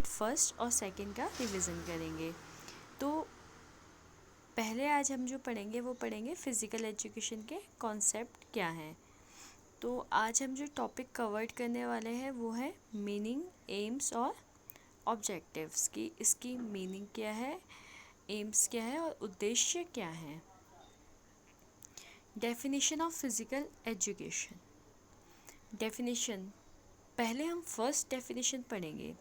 Unit first और second का revision करेंगे। तो पहले आज हम जो पढ़ेंगे वो पढ़ेंगे फिज़िकल एजुकेशन के कॉन्सेप्ट क्या हैं। तो आज हम जो टॉपिक कवर्ड करने वाले हैं वो है मीनिंग, एम्स और ऑब्जेक्टिव्स की। इसकी मीनिंग क्या है, एम्स क्या है और उद्देश्य क्या है। Definition of physical education. Definition, पहले हम फर्स्ट डेफिनेशन पढ़ेंगे।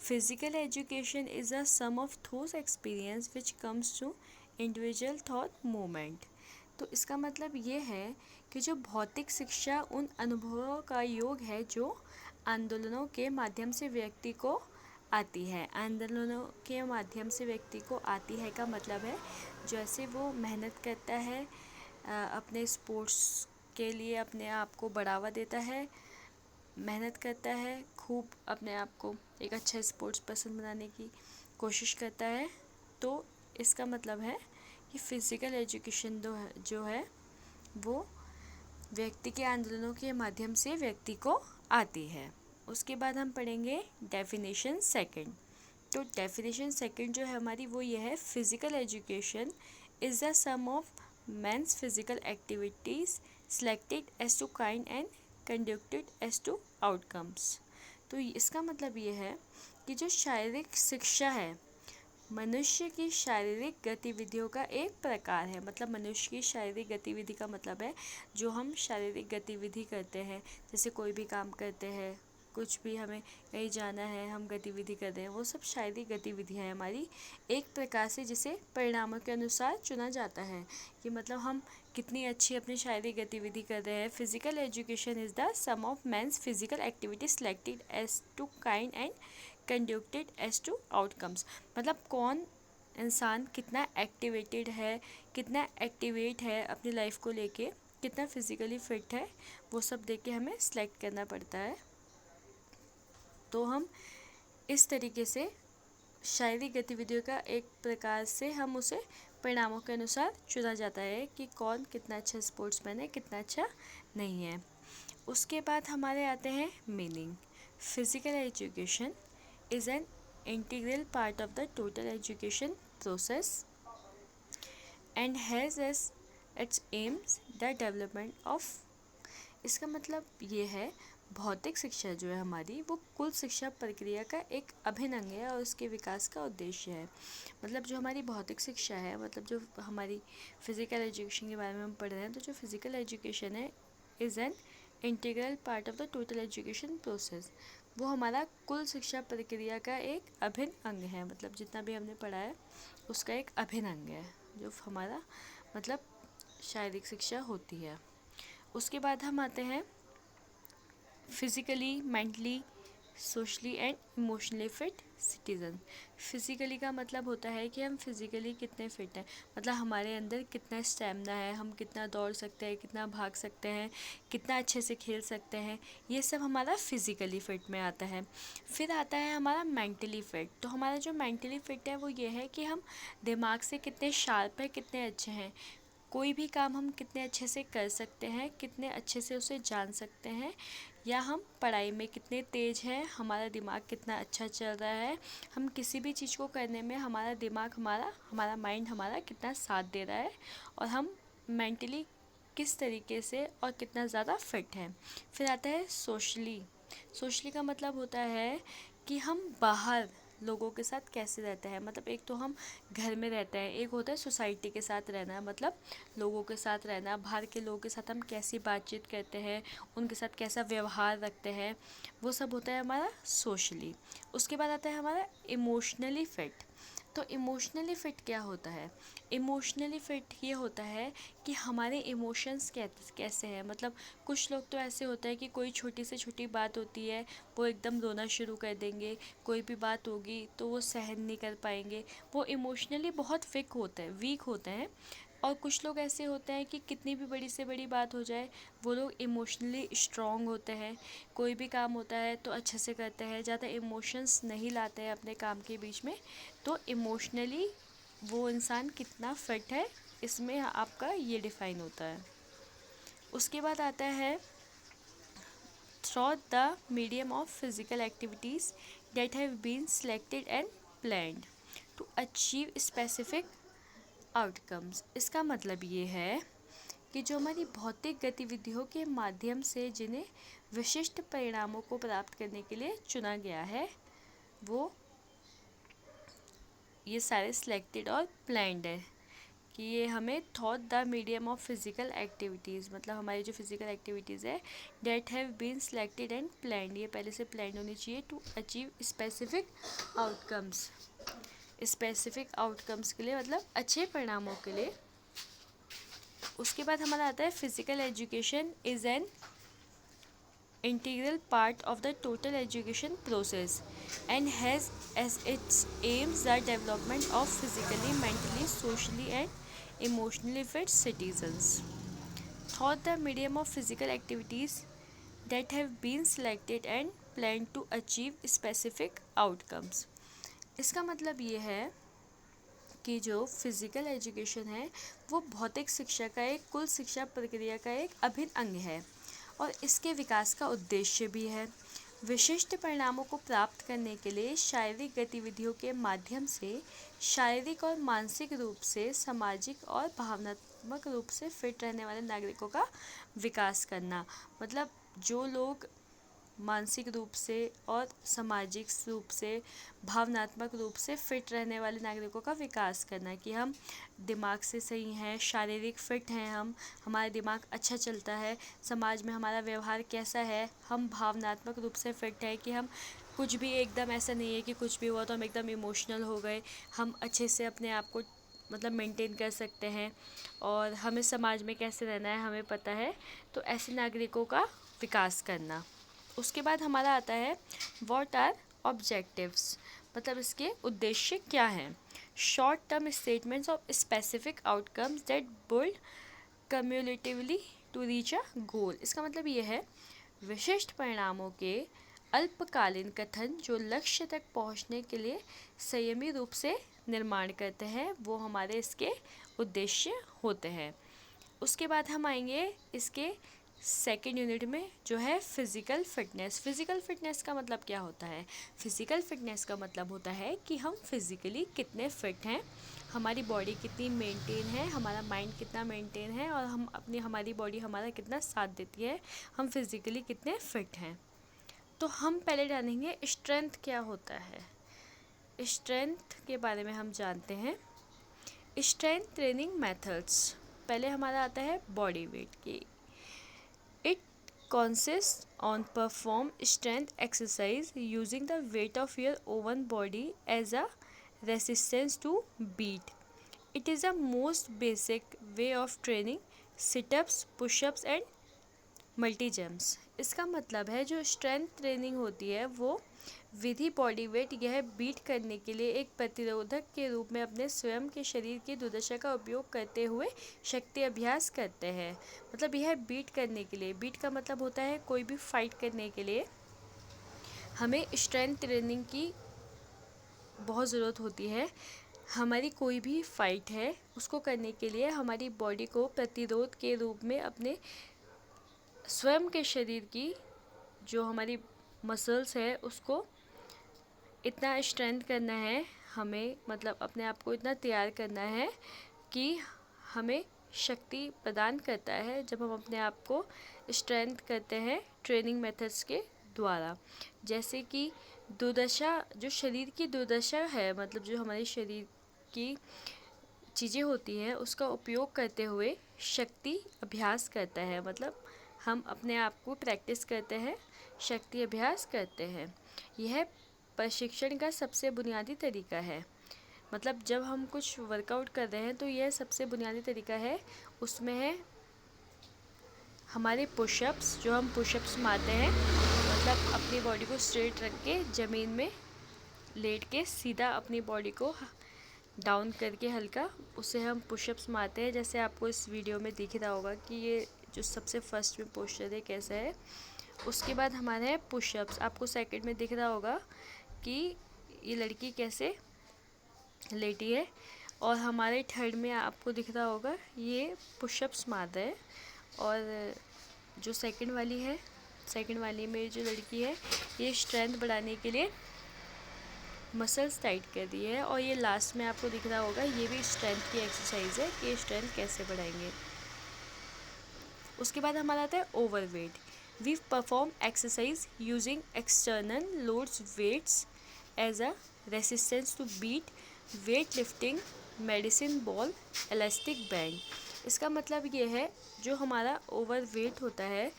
Physical education is a sum of those experience which comes to individual thought movement. तो इसका मतलब ये है कि जो भौतिक शिक्षा उन अनुभवों का योग है जो आंदोलनों के माध्यम से व्यक्ति को आती है। आंदोलनों के माध्यम से व्यक्ति को आती है का मतलब है जैसे वो मेहनत करता है, अपने स्पोर्ट्स के लिए अपने आप को बढ़ावा देता है, मेहनत करता है, खूब अपने आप को एक अच्छा स्पोर्ट्स पर्सन बनाने की कोशिश करता है। तो इसका मतलब है कि फ़िज़िकल एजुकेशन जो है वो व्यक्ति के आंदोलनों के माध्यम से व्यक्ति को आती है। उसके बाद हम पढ़ेंगे डेफिनेशन सेकंड। तो डेफिनेशन सेकंड जो है हमारी वो ये है, physical education is the sum of man's physical activities selected as to kind and conducted as to outcomes. तो इसका मतलब ये है कि जो शारीरिक शिक्षा है मनुष्य की शारीरिक गतिविधियों का एक प्रकार है। मतलब मनुष्य की शारीरिक गतिविधि का मतलब है जो हम शारीरिक गतिविधि करते हैं, जैसे कोई भी काम करते हैं, कुछ भी हमें कहीं जाना है, हम गतिविधि कर रहे हैं, वो सब शारीरिक गतिविधियाँ हैं हमारी एक प्रकार से, जिसे परिणामों के अनुसार चुना जाता है कि मतलब हम कितनी अच्छी अपनी शारीरिक गतिविधि कर रहे हैं। Physical education is the sum of man's physical activity selected as to kind and conducted as to outcomes. मतलब कौन इंसान कितना एक्टिवेटेड है, कितना एक्टिवेट है अपनी लाइफ को लेके, कितना फिज़िकली फिट है, वो सब देख के हमें सेलेक्ट करना पड़ता है। तो हम इस तरीके से शारीरिक गतिविधियों का एक प्रकार से हम उसे परिणामों के अनुसार चुना जाता है कि कौन कितना अच्छा स्पोर्ट्समैन है, कितना अच्छा नहीं है। उसके बाद हमारे आते हैं meaning. Physical education is an integral part of the total education process and has as its aims the development of। इसका मतलब ये है भौतिक शिक्षा जो है हमारी वो कुल शिक्षा प्रक्रिया का एक अभिन्न अंग है और उसके विकास का उद्देश्य है। मतलब जो हमारी भौतिक शिक्षा है, मतलब जो हमारी फिज़िकल एजुकेशन के बारे में हम पढ़ रहे हैं, तो जो फिज़िकल एजुकेशन है is an integral part of the total education process. वो हमारा कुल शिक्षा प्रक्रिया का एक अभिन्न अंग है। मतलब जितना भी हमने पढ़ा है उसका एक अभिन्न अंग है जो हमारा मतलब शारीरिक शिक्षा होती है। उसके बाद हम आते हैं physically, mentally, socially and emotionally fit citizen. Physically का मतलब होता है कि हम फिज़िकली कितने फिट हैं, मतलब हमारे अंदर कितना स्टैमिना है, हम कितना दौड़ सकते हैं, कितना भाग सकते हैं, कितना अच्छे से खेल सकते हैं, ये सब हमारा फिज़िकली फ़िट में आता है। फिर आता है हमारा मेंटली फ़िट। तो हमारा जो मेंटली फ़िट है वो ये है कि हम दिमाग से कितने शार्प हैं, कितने अच्छे हैं, कोई भी काम हम कितने अच्छे से कर सकते हैं, कितने अच्छे से उसे जान सकते हैं, या हम पढ़ाई में कितने तेज़ हैं, हमारा दिमाग कितना अच्छा चल रहा है, हम किसी भी चीज़ को करने में हमारा दिमाग हमारा माइंड हमारा कितना साथ दे रहा है, और हम मेंटली किस तरीके से और कितना ज़्यादा फिट हैं। फिर आता है सोशली। सोशली का मतलब होता है कि हम बाहर लोगों के साथ कैसे रहते हैं। मतलब एक तो हम घर में रहते हैं, एक होता है सोसाइटी के साथ रहना, मतलब लोगों के साथ रहना, बाहर के लोगों के साथ हम कैसी बातचीत करते हैं, उनके साथ कैसा व्यवहार रखते हैं, वो सब होता है हमारा सोशली। उसके बाद आता है हमारा इमोशनली फ़िट। तो इमोशनली फ़िट क्या होता है? इमोशनली फ़िट ये होता है कि हमारे इमोशंस कैसे हैं। मतलब कुछ लोग तो ऐसे होता है कि कोई छोटी से छोटी बात होती है वो एकदम रोना शुरू कर देंगे, कोई भी बात होगी तो वो सहन नहीं कर पाएंगे, वो इमोशनली बहुत वीक होते हैं। और कुछ लोग ऐसे होते हैं कि कितनी भी बड़ी से बड़ी बात हो जाए वो लोग इमोशनली स्ट्रॉन्ग होते हैं, कोई भी काम होता है तो अच्छे से करते हैं, ज़्यादा इमोशंस नहीं लाते हैं अपने काम के बीच में। तो इमोशनली वो इंसान कितना फिट है, इसमें आपका ये डिफ़ाइन होता है। उसके बाद आता है through the medium of physical activities that have been selected and planned to achieve specific outcomes। इसका मतलब ये है कि जो हमारी भौतिक गतिविधियों के माध्यम से जिन्हें विशिष्ट परिणामों को प्राप्त करने के लिए चुना गया है, वो ये सारे सिलेक्टेड और प्लान्ड है कि ये हमें thought the medium of physical activities, मतलब हमारी जो फिजिकल एक्टिविटीज़ है that have been selected and planned, ये पहले से प्लान होनी चाहिए to achieve specific outcomes. Specific outcomes के लिए मतलब अच्छे परिणामों के लिए। उसके बाद हमारा आता है physical education is an integral part of the total education process and has as its aims the development of physically, mentally, socially and emotionally fit citizens. Thought the medium of physical activities that have been selected and planned to achieve specific outcomes। इसका मतलब ये है कि जो physical education है वो भौतिक शिक्षा का एक कुल शिक्षा प्रक्रिया का एक अभिन्न अंग है और इसके विकास का उद्देश्य भी है विशिष्ट परिणामों को प्राप्त करने के लिए शारीरिक गतिविधियों के माध्यम से शारीरिक और मानसिक रूप से, सामाजिक और भावनात्मक रूप से फिट रहने वाले नागरिकों का विकास करना। मतलब जो लोग मानसिक रूप से और सामाजिक रूप से, भावनात्मक रूप से फिट रहने वाले नागरिकों का विकास करना, कि हम दिमाग से सही हैं, शारीरिक फिट हैं, हमारा दिमाग अच्छा चलता है, समाज में हमारा व्यवहार कैसा है, हम भावनात्मक रूप से फिट है कि हम कुछ भी एकदम ऐसा नहीं है कि कुछ भी हुआ तो हम एकदम इमोशनल हो गए, हम अच्छे से अपने आप को मतलब मेंटेन कर सकते हैं और हमें समाज में कैसे रहना है हमें पता है, तो ऐसे नागरिकों का विकास करना। उसके बाद हमारा आता है व्हाट आर ऑब्जेक्टिव्स, मतलब इसके उद्देश्य क्या हैं। Short term statements of specific outcomes that build cumulatively to reach a goal. इसका मतलब ये है विशिष्ट परिणामों के अल्पकालीन कथन जो लक्ष्य तक पहुंचने के लिए संयमी रूप से निर्माण करते हैं, वो हमारे इसके उद्देश्य होते हैं। उसके बाद हम आएंगे इसके सेकेंड यूनिट में जो है फिज़िकल फिटनेस। फ़िज़िकल फिटनेस का मतलब क्या होता है? फ़िज़िकल फिटनेस का मतलब होता है कि हम फिज़िकली कितने फिट हैं, हमारी बॉडी कितनी मेंटेन है, हमारा माइंड कितना मेंटेन है और हमारी बॉडी हमारा कितना साथ देती है, हम फिज़िकली कितने फिट हैं। तो हम पहले जानेंगे स्ट्रेंथ क्या होता है। स्ट्रेंथ के बारे में हम जानते हैं। स्ट्रेंथ ट्रेनिंग मेथड्स, पहले हमारा आता है बॉडी वेट की। It consists on perform strength exercise using the weight of your own body as a resistance to beat. It is the most basic way of training sit-ups, push-ups and multi jumps. इसका मतलब है जो strength training होती है वो विधि body weight यह beat करने के लिए एक प्रतिरोधक के रूप में अपने स्वयं के शरीर की दुर्दशा का उपयोग करते हुए शक्ति अभ्यास करते हैं। मतलब यह बीट करने के लिए, बीट का मतलब होता है कोई भी फाइट करने के लिए हमें स्ट्रेंथ ट्रेनिंग की बहुत ज़रूरत होती है। हमारी कोई भी फाइट है उसको करने के लिए हमारी बॉडी को प्रतिरोध के रूप में अपने स्वयं के शरीर की जो हमारी मसल्स है उसको इतना स्ट्रेंथ करना है, हमें मतलब अपने आप को इतना तैयार करना है कि हमें शक्ति प्रदान करता है जब हम अपने आप को स्ट्रेंथ करते हैं ट्रेनिंग मेथड्स के द्वारा। जैसे कि दुर्दशा, जो शरीर की दुर्दशा है, मतलब जो हमारे शरीर की चीज़ें होती हैं उसका उपयोग करते हुए शक्ति अभ्यास करता है, मतलब हम अपने आप को प्रैक्टिस करते हैं, शक्ति अभ्यास करते हैं। यह प्रशिक्षण का सबसे बुनियादी तरीका है। मतलब जब हम कुछ वर्कआउट कर रहे हैं तो यह सबसे बुनियादी तरीका है। उसमें है हमारे पुशअप्स, जो हम पुशअप्स मारते हैं, मतलब अपनी बॉडी को स्ट्रेट रख के ज़मीन में लेट के सीधा अपनी बॉडी को डाउन करके हल्का, उसे हम पुशअप्स मारते हैं। जैसे आपको इस वीडियो में दिख रहा होगा कि ये जो सबसे फर्स्ट में पोस्चर है कैसा है। उसके बाद हमारे हैं पुशअप्स, आपको सेकंड में दिख रहा होगा कि ये लड़की कैसे लेटी है, और हमारे थर्ड में आपको दिख रहा होगा ये पुशअप्स मार रहे हैं। और जो सेकंड वाली में जो लड़की है ये स्ट्रेंथ बढ़ाने के लिए मसल्स टाइट कर दी है। और ये लास्ट में आपको दिख रहा होगा, ये भी स्ट्रेंथ की एक्सरसाइज है कि स्ट्रेंथ कैसे बढ़ाएंगे। उसके बाद हमारा आता है overweight. We perform exercise using external loads weights as a resistance to beat, weight lifting, medicine ball, elastic band. इसका मतलब ये है, जो हमारा ओवरवेट होता है,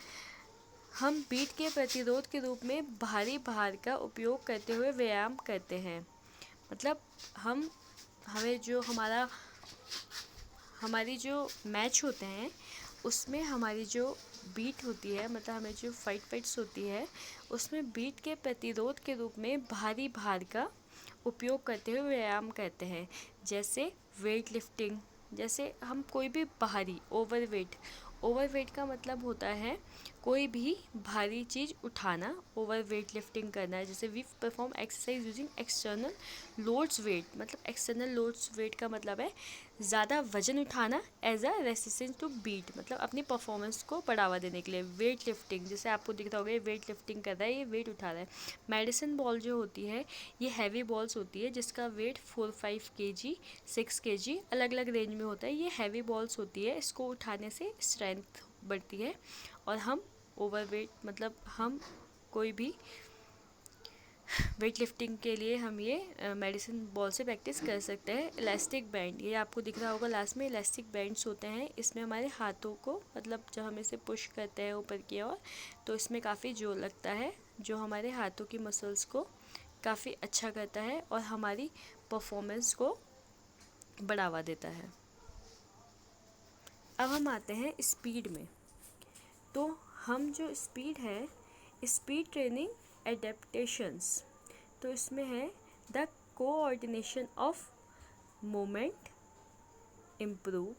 हम बीट के प्रतिरोध के रूप में भारी भार का उपयोग करते हुए व्यायाम करते हैं। मतलब हमें जो हमारी जो मैच होते हैं उसमें हमारी जो बीट होती है, मतलब हमें जो फाइट्स होती है उसमें बीट के प्रतिरोध के रूप में भारी भार का उपयोग करते हुए व्यायाम करते हैं। जैसे वेट लिफ्टिंग, जैसे हम कोई भी भारी ओवरवेट का मतलब होता है कोई भी भारी चीज़ उठाना, ओवर वेट लिफ्टिंग करना है। जैसे we perform exercise using external loads weight, मतलब एक्सटर्नल लोड्स वेट का मतलब है ज़्यादा वजन उठाना as a resistance to beat, मतलब अपनी परफॉर्मेंस को बढ़ावा देने के लिए। वेट लिफ्टिंग, जैसे आपको दिख रहा होगा ये वेट लिफ्टिंग कर रहा है, ये वेट उठा रहा है। मेडिसिन बॉल जो होती है ये हैवी बॉल्स होती है जिसका वेट 4-5 kg 6 kg अलग अलग रेंज में होता है। ये हैवी बॉल्स होती है, इसको उठाने से स्ट्रेंथ बढ़ती है। और हम ओवरवेट, मतलब हम कोई भी वेट लिफ्टिंग के लिए हम ये मेडिसिन बॉल से प्रैक्टिस कर सकते हैं। इलास्टिक बैंड, ये आपको दिख रहा होगा लास्ट में, इलास्टिक बैंड्स होते हैं। इसमें हमारे हाथों को, मतलब जब हम इसे पुश करते हैं ऊपर की ओर तो इसमें काफ़ी जोर लगता है, जो हमारे हाथों की मसल्स को काफ़ी अच्छा करता है और हमारी परफॉर्मेंस को बढ़ावा देता है। अब हम आते हैं स्पीड में। तो हम जो स्पीड है, स्पीड ट्रेनिंग एडेप्टेशंस, तो इसमें है the coordination of moment improve,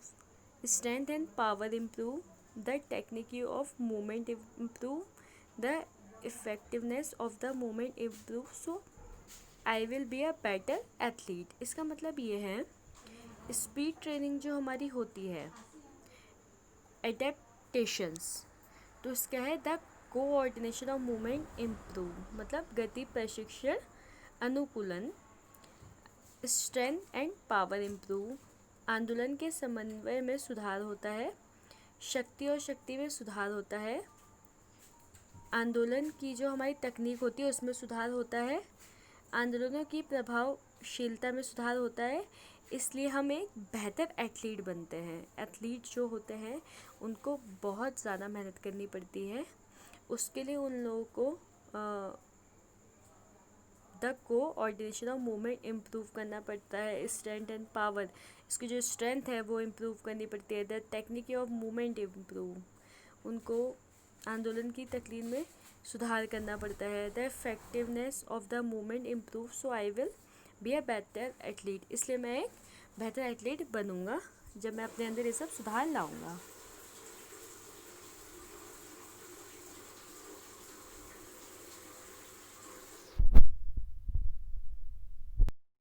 strength and power improve, the technique of moment improve, the effectiveness of the moment improve, so I will be a better athlete. इसका मतलब ये है, speed training जो हमारी होती है, एडेप्टेशंस, तो इसका है the coordination of movement improve, मतलब गति प्रशिक्षण अनुकूलन, स्ट्रेंथ एंड पावर इम्प्रूव, आंदोलन के समन्वय में सुधार होता है, शक्ति और शक्ति में सुधार होता है, आंदोलन की जो हमारी तकनीक होती है उसमें सुधार होता है, आंदोलनों की प्रभावशीलता में सुधार होता है। इसलिए हम एक बेहतर एथलीट बनते हैं। एथलीट जो होते हैं उनको बहुत ज़्यादा मेहनत करनी पड़ती है, उसके लिए उन लोगों को the coordination of movement improve करना पड़ता है, स्ट्रेंथ एंड पावर, इसकी जो स्ट्रेंथ है वो इम्प्रूव करनी पड़ती है, the technique of movement improve, उनको आंदोलन की तकनीक में सुधार करना पड़ता है, the effectiveness of the movement improve, so I will be a better athlete, इसलिए मैं एक बेहतर एथलीट बनूंगा जब मैं अपने अंदर ये सब सुधार लाऊंगा।